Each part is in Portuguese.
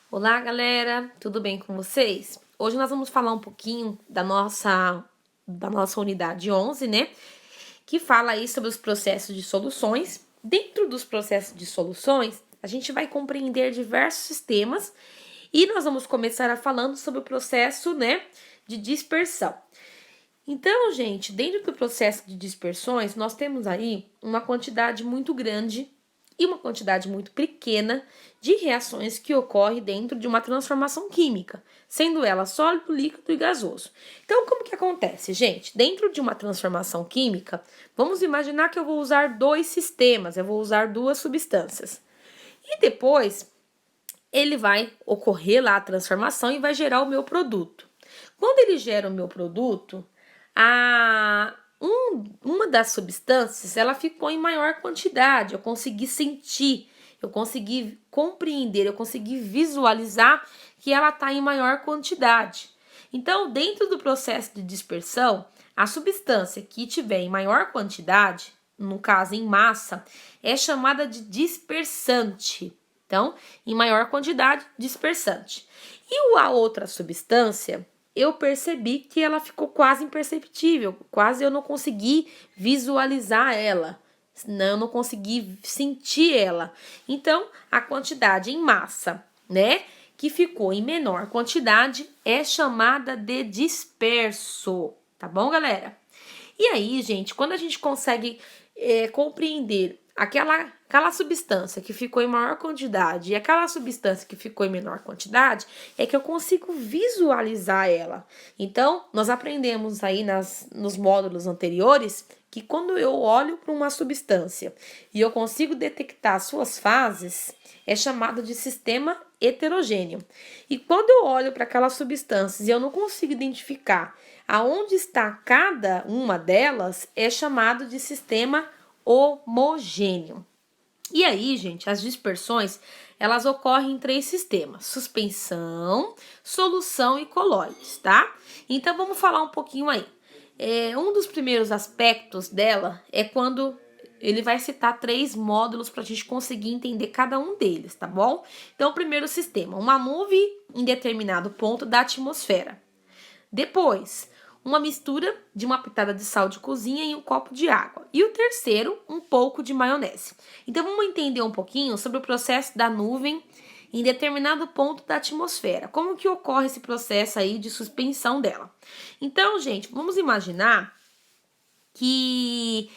Olá, galera, tudo bem com vocês? Hoje nós vamos falar um pouquinho da nossa unidade 11, né? Que fala aí sobre os processos de soluções. Dentro dos processos de soluções, a gente vai compreender diversos sistemas e nós vamos começar falando sobre o processo, né, de dispersão. Então, gente, dentro do processo de dispersões, nós temos aí uma quantidade muito grande e uma quantidade muito pequena de reações que ocorrem dentro de uma transformação química, sendo ela sólido, líquido e gasoso. Então, como que acontece, gente? Dentro de uma transformação química, vamos imaginar que eu vou usar dois sistemas, eu vou usar duas substâncias. E depois, ele vai ocorrer lá a transformação e vai gerar o meu produto. Quando ele gera o meu produto, uma das substâncias ela ficou em maior quantidade, eu consegui sentir, eu consegui compreender, eu consegui visualizar que ela está em maior quantidade. Então, dentro do processo de dispersão, a substância que tiver em maior quantidade, no caso em massa, é chamada de dispersante. Então, em maior quantidade, dispersante. E a outra substância, eu percebi que ela ficou quase imperceptível, quase eu não consegui visualizar ela, eu não consegui sentir ela. Então, a quantidade em massa, né, que ficou em menor quantidade, é chamada de disperso, tá bom, galera? E aí, gente, quando a gente consegue compreender aquela substância que ficou em maior quantidade e aquela substância que ficou em menor quantidade, é que eu consigo visualizar ela. Então, nós aprendemos aí nos módulos anteriores que quando eu olho para uma substância e eu consigo detectar suas fases, é chamado de sistema heterogêneo. E quando eu olho para aquelas substâncias e eu não consigo identificar aonde está cada uma delas, é chamado de sistema homogêneo. E aí, gente, as dispersões, elas ocorrem em três sistemas: suspensão, solução e colóides, tá? Então, vamos falar um pouquinho aí. Um dos primeiros aspectos dela é quando ele vai citar três módulos para a gente conseguir entender cada um deles, tá bom? Então, o primeiro sistema, uma nuvem em determinado ponto da atmosfera. Depois, uma mistura de uma pitada de sal de cozinha e um copo de água. E o terceiro, um pouco de maionese. Então, vamos entender um pouquinho sobre o processo da nuvem em determinado ponto da atmosfera. Como que ocorre esse processo aí de suspensão dela? Então, gente, vamos imaginar que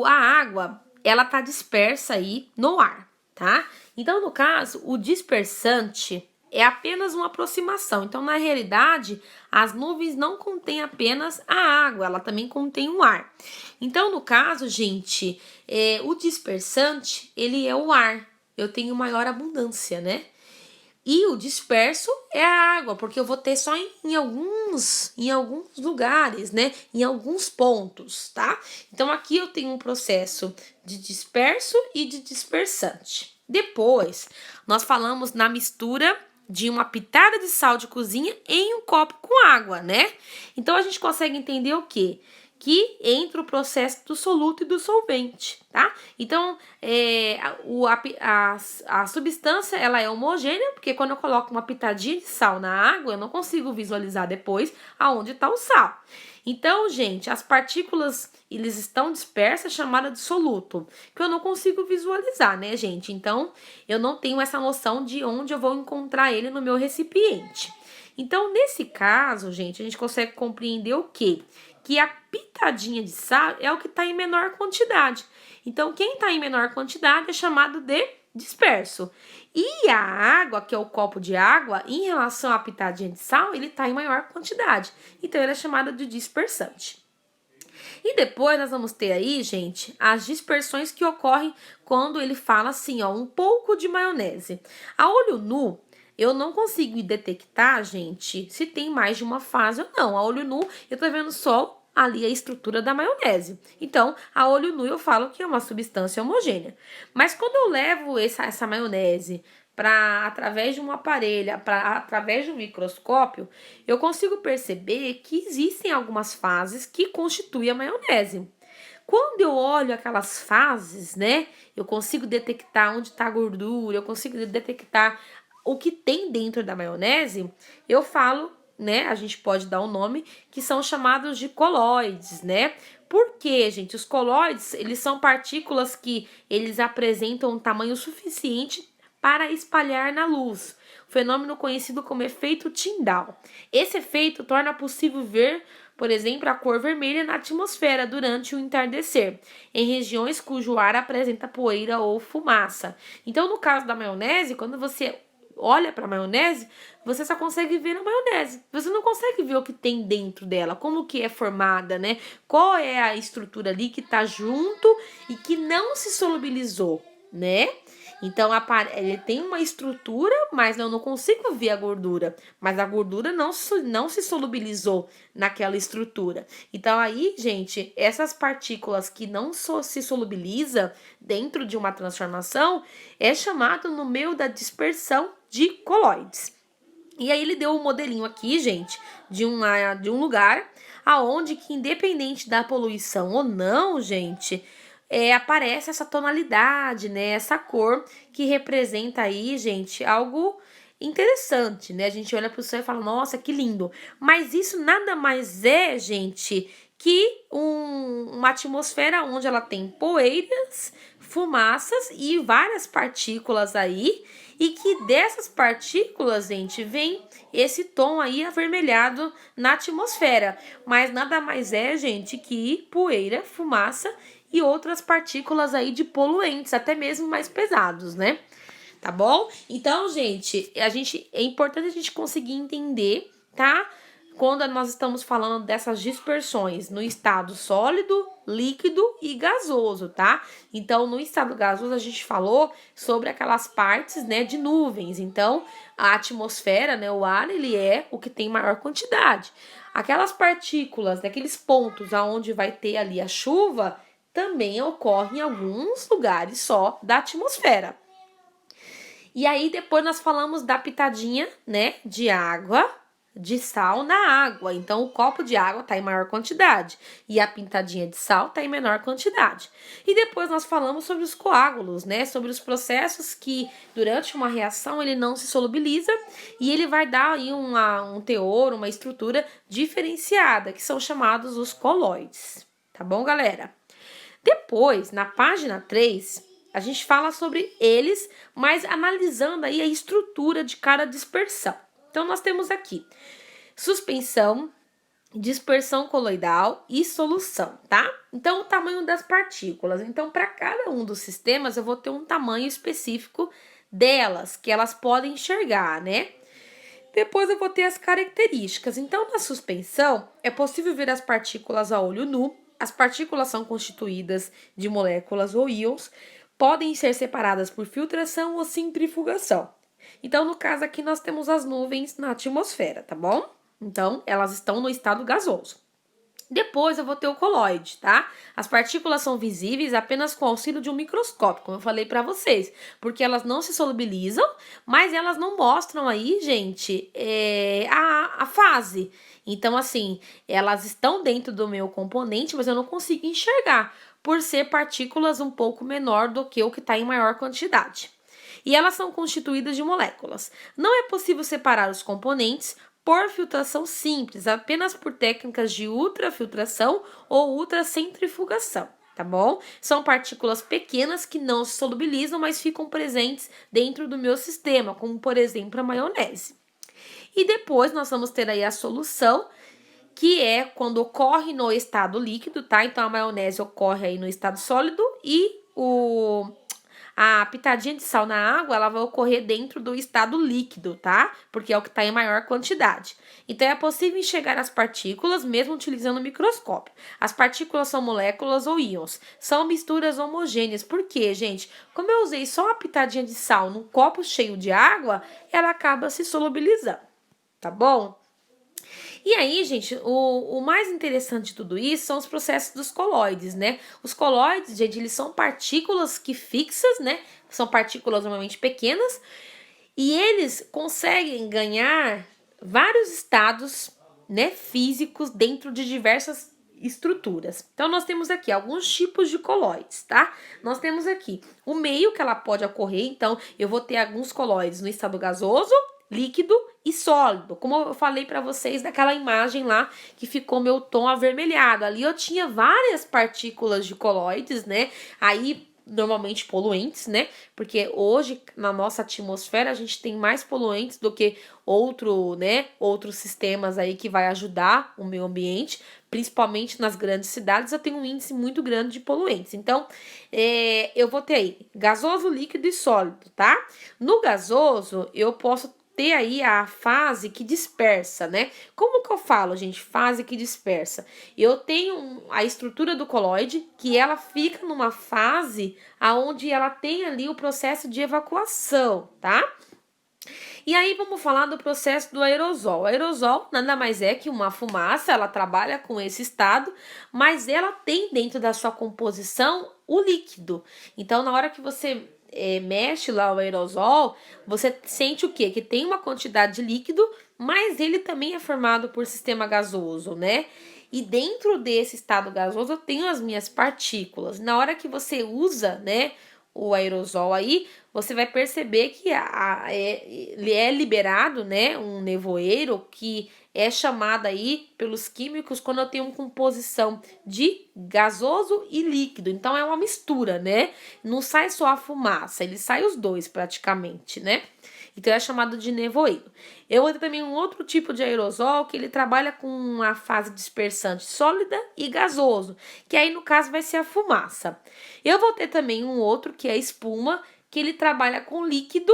a água, ela tá dispersa aí no ar, tá? Então, no caso, o dispersante é apenas uma aproximação. Então, na realidade, as nuvens não contêm apenas a água, ela também contém o ar. Então, no caso, gente, o dispersante, ele é o ar. Eu tenho maior abundância, né? E o disperso é a água, porque eu vou ter só em alguns lugares, né? Em alguns pontos, tá? Então, aqui eu tenho um processo de disperso e de dispersante. Depois, nós falamos na mistura de uma pitada de sal de cozinha em um copo com água, né? Então, a gente consegue entender o quê? Que entra o processo do soluto e do solvente, tá? Então, a substância, ela é homogênea, porque quando eu coloco uma pitadinha de sal na água, eu não consigo visualizar depois aonde está o sal. Então, gente, as partículas, eles estão dispersas, chamada de soluto, que eu não consigo visualizar, né, gente? Então, eu não tenho essa noção de onde eu vou encontrar ele no meu recipiente. Então, nesse caso, gente, a gente consegue compreender o quê? Que a pitadinha de sal é o que está em menor quantidade. Então, quem está em menor quantidade é chamado de disperso. E a água, que é o copo de água, em relação à pitadinha de sal, ele está em maior quantidade. Então, ele é chamado de dispersante. E depois nós vamos ter aí, gente, as dispersões que ocorrem quando ele fala assim, ó, um pouco de maionese. A olho nu, eu não consigo detectar, gente, se tem mais de uma fase ou não. A olho nu, eu tô vendo só ali a estrutura da maionese. Então, a olho nu eu falo que é uma substância homogênea. Mas quando eu levo essa maionese para através de um aparelho, através de um microscópio, eu consigo perceber que existem algumas fases que constituem a maionese. Quando eu olho aquelas fases, né, eu consigo detectar onde está a gordura, eu consigo detectar o que tem dentro da maionese, eu falo, né, a gente pode dar um nome, que são chamados de colóides, né? Por quê, gente? Os colóides, eles são partículas que eles apresentam um tamanho suficiente para espalhar na luz, fenômeno conhecido como efeito Tyndall. Esse efeito torna possível ver, por exemplo, a cor vermelha na atmosfera durante o entardecer, em regiões cujo ar apresenta poeira ou fumaça. Então, no caso da maionese, quando você olha para a maionese, você só consegue ver a maionese. Você não consegue ver o que tem dentro dela, como que é formada, né? Qual é a estrutura ali que está junto e que não se solubilizou, né? Então, ele tem uma estrutura, mas eu não consigo ver a gordura. Mas a gordura não se solubilizou naquela estrutura. Então, aí, gente, essas partículas que não se solubiliza dentro de uma transformação é chamado no meio da dispersão de colóides. E aí ele deu um modelinho aqui, gente, de um lugar aonde que, independente da poluição ou não, gente, aparece essa tonalidade, né? Essa cor que representa aí, gente, algo interessante, né? A gente olha pro céu e fala, nossa, que lindo. Mas isso nada mais é, gente, que uma atmosfera onde ela tem poeiras, fumaças e várias partículas aí, e que dessas partículas, gente, vem esse tom aí avermelhado na atmosfera. Mas nada mais é, gente, que poeira, fumaça e outras partículas aí de poluentes, até mesmo mais pesados, né? Tá bom? Então, gente, é importante a gente conseguir entender, tá? Quando nós estamos falando dessas dispersões no estado sólido, líquido e gasoso, tá? Então, no estado gasoso, a gente falou sobre aquelas partes, né, de nuvens. Então, a atmosfera, né, o ar, ele é o que tem maior quantidade. Aquelas partículas, daqueles pontos aonde vai ter ali a chuva, também ocorre em alguns lugares só da atmosfera. E aí depois nós falamos da pitadinha, né, de água, de sal na água. Então o copo de água tá em maior quantidade e a pitadinha de sal tá em menor quantidade. E depois nós falamos sobre os coágulos, né, sobre os processos que durante uma reação ele não se solubiliza e ele vai dar aí um teor, uma estrutura diferenciada, que são chamados os colóides. Tá bom, galera? Depois, na página 3, a gente fala sobre eles, mas analisando aí a estrutura de cada dispersão. Então, nós temos aqui suspensão, dispersão coloidal e solução, tá? Então, o tamanho das partículas. Então, para cada um dos sistemas, eu vou ter um tamanho específico delas, que elas podem enxergar, né? Depois eu vou ter as características. Então, na suspensão, é possível ver as partículas a olho nu. As partículas são constituídas de moléculas ou íons, podem ser separadas por filtração ou centrifugação. Então, no caso aqui, nós temos as nuvens na atmosfera, tá bom? Então, elas estão no estado gasoso. Depois eu vou ter o colóide, tá? As partículas são visíveis apenas com o auxílio de um microscópio, como eu falei para vocês, porque elas não se solubilizam, mas elas não mostram aí, gente, a fase. Então, assim, elas estão dentro do meu componente, mas eu não consigo enxergar, por ser partículas um pouco menor do que o que está em maior quantidade. E elas são constituídas de moléculas. Não é possível separar os componentes por filtração simples, apenas por técnicas de ultrafiltração ou ultracentrifugação, tá bom? São partículas pequenas que não se solubilizam, mas ficam presentes dentro do meu sistema, como por exemplo a maionese. E depois nós vamos ter aí a solução, que é quando ocorre no estado líquido, tá? Então a maionese ocorre aí no estado sólido e a pitadinha de sal na água, ela vai ocorrer dentro do estado líquido, tá? Porque é o que está em maior quantidade. Então, é possível enxergar as partículas mesmo utilizando o microscópio. As partículas são moléculas ou íons. São misturas homogêneas. Por quê, gente? Como eu usei só uma pitadinha de sal num copo cheio de água, ela acaba se solubilizando, tá bom? E aí, gente, o mais interessante de tudo isso são os processos dos colóides, né? Os colóides, gente, eles são partículas que fixas, né? São partículas normalmente pequenas e eles conseguem ganhar vários estados, né, físicos dentro de diversas estruturas. Então, nós temos aqui alguns tipos de colóides, tá? Nós temos aqui o meio que ela pode ocorrer, então eu vou ter alguns colóides no estado gasoso, líquido e sólido, como eu falei para vocês daquela imagem lá que ficou meu tom avermelhado. Ali eu tinha várias partículas de colóides, né? Aí normalmente poluentes, né? Porque hoje na nossa atmosfera a gente tem mais poluentes do que outros sistemas aí que vai ajudar o meio ambiente, principalmente nas grandes cidades. Eu tenho um índice muito grande de poluentes. Então, eu vou ter aí gasoso, líquido e sólido, tá? No gasoso, eu posso ter aí a fase que dispersa, né? Como que eu falo, gente? Fase que dispersa. Eu tenho a estrutura do colóide, que ela fica numa fase aonde ela tem ali o processo de evacuação, tá? E aí vamos falar do processo do aerosol. O aerosol nada mais é que uma fumaça, ela trabalha com esse estado, mas ela tem dentro da sua composição o líquido. Então, na hora que você mexe lá o aerosol, você sente o quê? Que tem uma quantidade de líquido, mas ele também é formado por sistema gasoso, né? E dentro desse estado gasoso eu tenho as minhas partículas. Na hora que você usa, né, o aerosol aí, você vai perceber que ele é liberado, né, um nevoeiro que é chamado aí pelos químicos quando eu tenho uma composição de gasoso e líquido. Então é uma mistura, né? Não sai só a fumaça, ele sai os dois praticamente, né? Então é chamado de nevoeiro. Eu vou ter também um outro tipo de aerosol que ele trabalha com a fase dispersante sólida e gasoso, que aí no caso vai ser a fumaça. Eu vou ter também um outro que é a espuma, que ele trabalha com líquido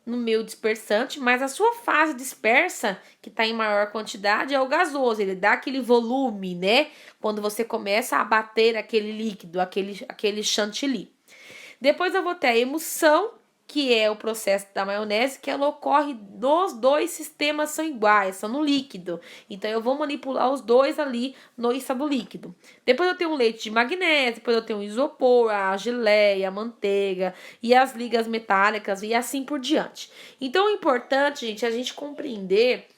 no meio dispersante, mas a sua fase dispersa, que está em maior quantidade, é o gasoso. Ele dá aquele volume, né? Quando você começa a bater aquele líquido, aquele chantilly. Depois eu vou ter a emulsão, que é o processo da maionese, que ela ocorre dos dois sistemas são iguais, são no líquido. Então, eu vou manipular os dois ali no estado líquido. Depois eu tenho um leite de magnésio, depois eu tenho o isopor, a geleia, a manteiga e as ligas metálicas e assim por diante. Então, é importante, gente, a gente compreender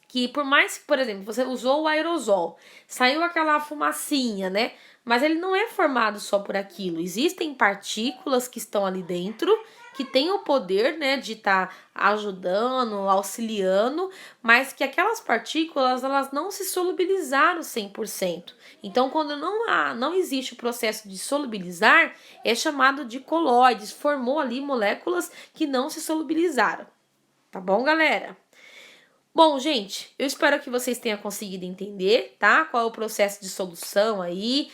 que por mais que, por exemplo, você usou o aerosol, saiu aquela fumacinha, né? Mas ele não é formado só por aquilo. Existem partículas que estão ali dentro, que têm o poder, né, de estar ajudando, auxiliando, mas que aquelas partículas, elas não se solubilizaram 100%. Então, quando não existe o processo de solubilizar, é chamado de colóides. Formou ali moléculas que não se solubilizaram. Tá bom, galera? Bom, gente, eu espero que vocês tenham conseguido entender, tá? Qual é o processo de solução aí,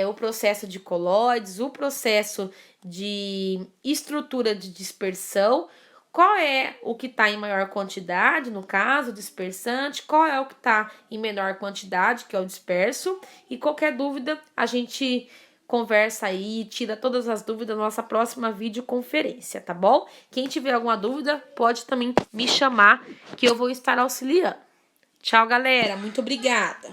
o processo de colóides, o processo de estrutura de dispersão, qual é o que está em maior quantidade, no caso, dispersante, qual é o que está em menor quantidade, que é o disperso, e qualquer dúvida a gente conversa aí, tira todas as dúvidas na nossa próxima videoconferência, tá bom? Quem tiver alguma dúvida, pode também me chamar, que eu vou estar auxiliando. Tchau, galera. Muito obrigada.